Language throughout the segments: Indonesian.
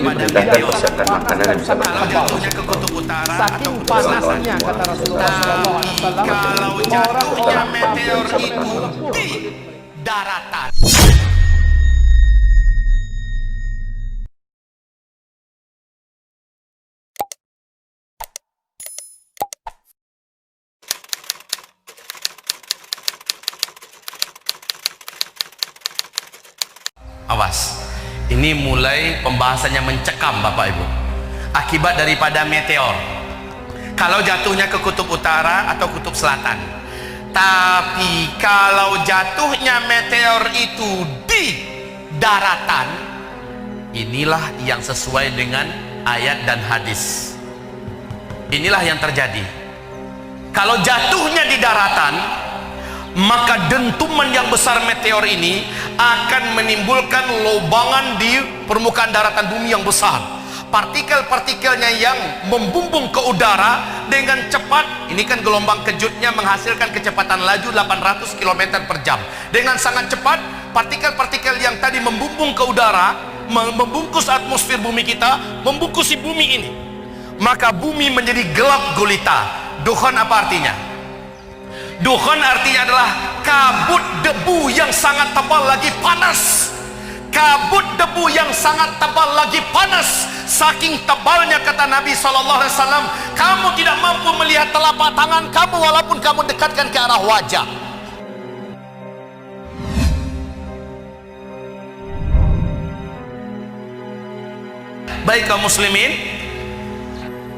kepada meteor. Kalau jatuhnya ke kutub utara atau saking kutub selatan. panasnya kata Rasulullah sallallahu alaihi wasallam, Kalau jatuhnya meteor itu di daratan. Awas, ini mulai pembahasannya mencekam Bapak Ibu. Akibat daripada meteor. Kalau jatuhnya ke kutub utara atau kutub selatan. Tapi kalau jatuhnya meteor itu di daratan, inilah yang sesuai dengan ayat dan hadis. Inilah yang terjadi. Kalau jatuhnya di daratan, maka dentuman yang besar meteor ini akan menimbulkan lobangan di permukaan daratan bumi yang besar. Partikel-partikelnya yang membumbung ke udara dengan cepat. Ini kan gelombang kejutnya menghasilkan kecepatan laju 800 km per jam. Dengan sangat cepat, partikel-partikel yang tadi membumbung ke udara, membungkus atmosfer bumi kita, membungkusi bumi ini. Maka bumi menjadi gelap gulita. Dukhon apa artinya? Dukhon artinya adalah kabut debu yang sangat tebal lagi panas. Kabut debu yang sangat tebal lagi panas. Saking tebalnya kata Nabi SAW, kamu tidak mampu melihat telapak tangan kamu walaupun kamu dekatkan ke arah wajah. Baik kaum muslimin.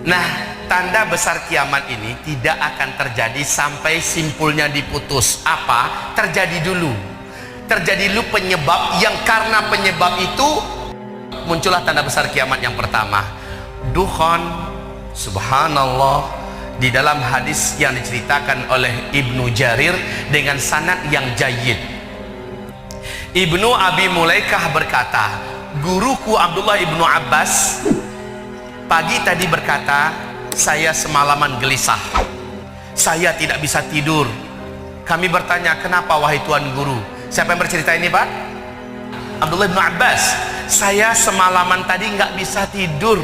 Nah, tanda besar kiamat ini tidak akan terjadi sampai simpulnya diputus. Apa? Terjadi dulu. Terjadi dulu penyebab, yang karena penyebab itu muncullah tanda besar kiamat yang pertama. Dukhon, subhanallah, di dalam hadis yang diceritakan oleh Ibnu Jarir dengan sanad yang jayyid. Ibnu Abi Mulaikah berkata, guruku Abdullah Ibnu Abbas pagi tadi berkata, saya semalaman gelisah, saya tidak bisa tidur. Kami bertanya, kenapa wahai tuan guru? Siapa yang bercerita ini Pak? Abdullah bin Abbas. Saya semalaman tadi nggak bisa tidur.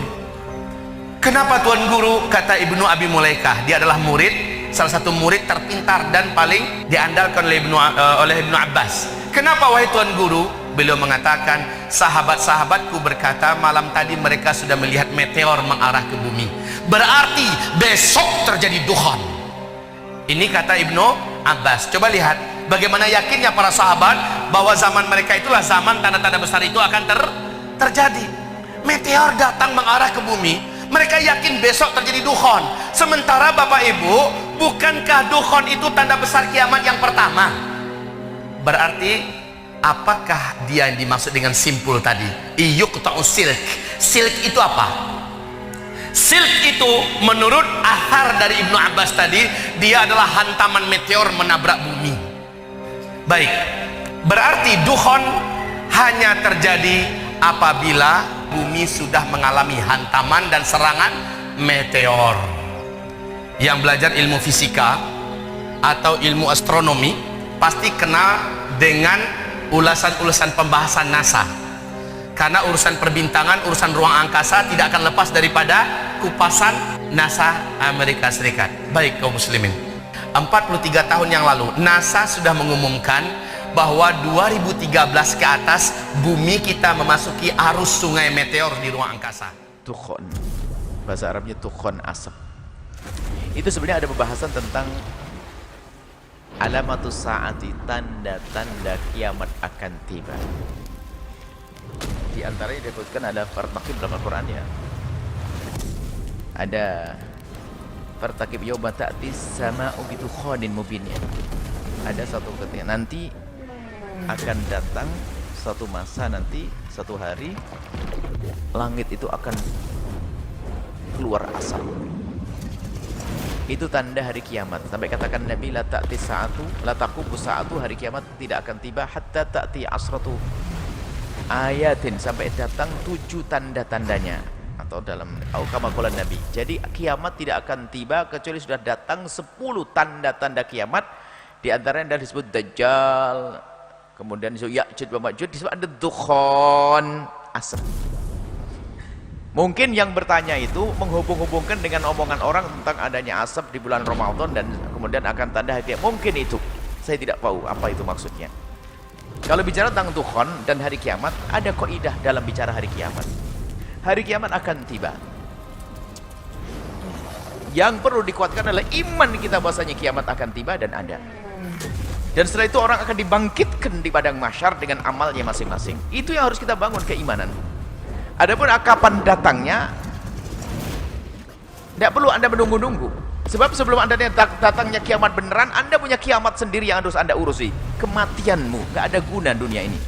Kenapa tuan guru? Kata Ibnu Abi Mulaikah, dia adalah murid, salah satu murid terpintar dan paling diandalkan oleh Ibnu Abbas. Kenapa wahai tuan guru? Beliau mengatakan, sahabat-sahabatku berkata malam tadi mereka sudah melihat meteor mengarah ke bumi. Berarti besok terjadi dukhon. Ini kata Ibnu Abbas. Coba lihat bagaimana yakinnya para sahabat bahwa zaman mereka itulah zaman tanda-tanda besar itu akan terjadi. Meteor datang mengarah ke bumi, mereka yakin besok terjadi dukhon. Sementara Bapak Ibu, bukankah dukhon itu tanda besar kiamat yang pertama? Berarti apakah dia yang dimaksud dengan simpul tadi? Iyuqta'u silk. Silk itu apa? Silk itu menurut athar dari Ibnu Abbas tadi, dia adalah hantaman meteor menabrak bumi. Baik, berarti dukhon hanya terjadi apabila bumi sudah mengalami hantaman dan serangan meteor. Yang belajar ilmu fisika atau ilmu astronomi pasti kenal dengan ulasan-ulasan pembahasan NASA. Karena urusan perbintangan, urusan ruang angkasa tidak akan lepas daripada kupasan NASA Amerika Serikat. Baik kaum muslimin, 43 tahun yang lalu NASA sudah mengumumkan bahwa 2013 ke atas bumi kita memasuki arus sungai meteor di ruang angkasa. Tukhon, bahasa Arabnya tukhon, asap. Itu sebenarnya ada pembahasan tentang alamatus saati, tanda-tanda kiamat akan tiba. Di antaranya disebutkan ada fartaqib dalam Al-Quran ya. Ada fartaqib yawma ta'ti sama'u bidukhanin mubin ya. Ada satu ketika nanti akan datang satu masa, nanti satu hari langit itu akan keluar asap. Itu tanda hari kiamat. Sampai katakan Nabi, la ta'ti sa'atu, la taqubu sa'atu, hari kiamat tidak akan tiba hatta ta'ti asratu ayatin, sampai datang 7 tanda-tandanya, atau dalam kama qala Nabi. Jadi kiamat tidak akan tiba kecuali sudah datang 10 tanda-tanda kiamat. Di antaranya disebut Dajjal, kemudian disebut Ya'juj wa Ma'juj, disebut ada dukhon, asap. Mungkin yang bertanya itu menghubung-hubungkan dengan omongan orang tentang adanya asap di bulan Ramadan dan kemudian akan tanda hari kiamat. Mungkin itu. Saya tidak tahu apa itu maksudnya. Kalau bicara tentang Tuhan dan hari kiamat, ada kaidah dalam bicara hari kiamat. Hari kiamat akan tiba. Yang perlu dikuatkan adalah iman kita bahwasanya kiamat akan tiba dan ada. Dan setelah itu orang akan dibangkitkan di padang mahsyar dengan amalnya masing-masing. Itu yang harus kita bangun, keimanan. Adapun kapan datangnya, tidak perlu Anda menunggu-nunggu. Sebab sebelum Anda datangnya kiamat beneran, Anda punya kiamat sendiri yang harus Anda urusi. Kematianmu, nggak ada guna dunia ini.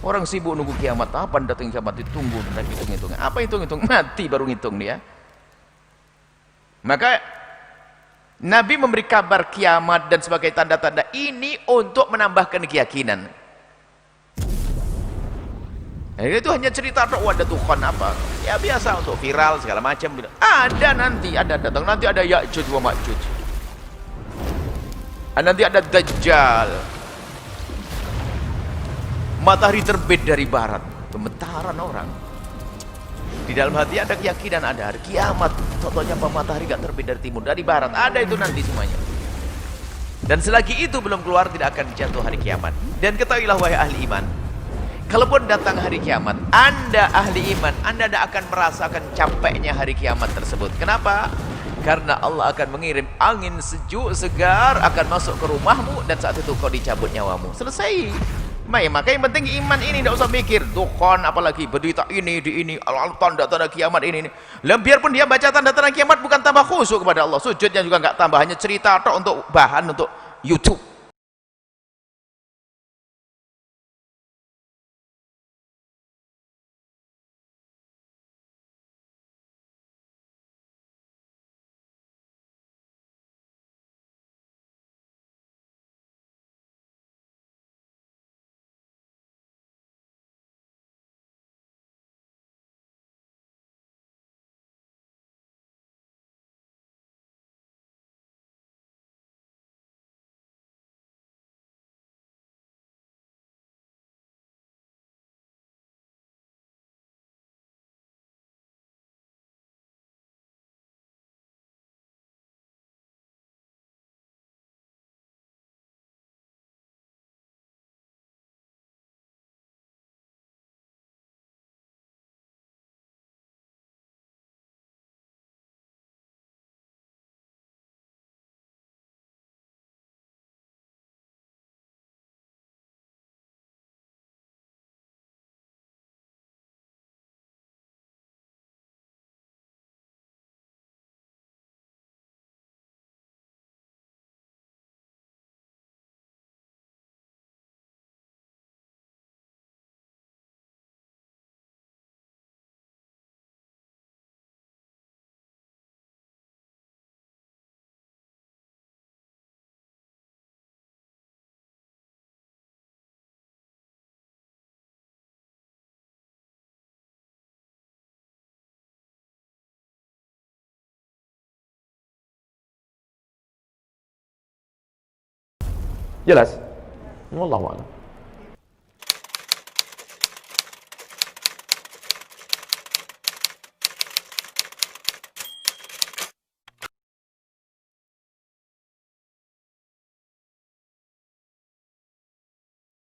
Orang sibuk nunggu kiamat, apa datang kiamat ditunggu, dan hitung-hitung. Apa hitung-hitung? Mati baru ngitung dia. Maka Nabi memberi kabar kiamat dan sebagai tanda-tanda ini untuk menambahkan keyakinan. Itu hanya cerita atau ada Tuhan apa? Ya biasa untuk viral segala macam. Ada nanti, ada datang nanti ada Ya'juj wa Ma'juj. Nanti ada Dajjal. Matahari terbit dari barat, gemetaran orang. Di dalam hati ada keyakinan ada hari kiamat. Contohnya apa? Matahari gak terbit dari timur, dari barat. Ada itu nanti semuanya. Dan selagi itu belum keluar, tidak akan jatuh hari kiamat. Dan ketahuilah wahai ahli iman, kalaupun datang hari kiamat, Anda ahli iman, Anda tidak akan merasakan capeknya hari kiamat tersebut. Kenapa? Karena Allah akan mengirim angin sejuk segar akan masuk ke rumahmu dan saat itu kau dicabut nyawamu. Selesai. Maka yang penting iman ini, tidak usah mikir Tuhan apalagi berita ini di ini tanda-tanda kiamat ini. Biarpun dia baca tanda-tanda kiamat bukan tambah khusyuk kepada Allah, sujudnya juga nggak tambah, hanya cerita atau untuk bahan untuk YouTube. Jelas? Wallahu a'lam.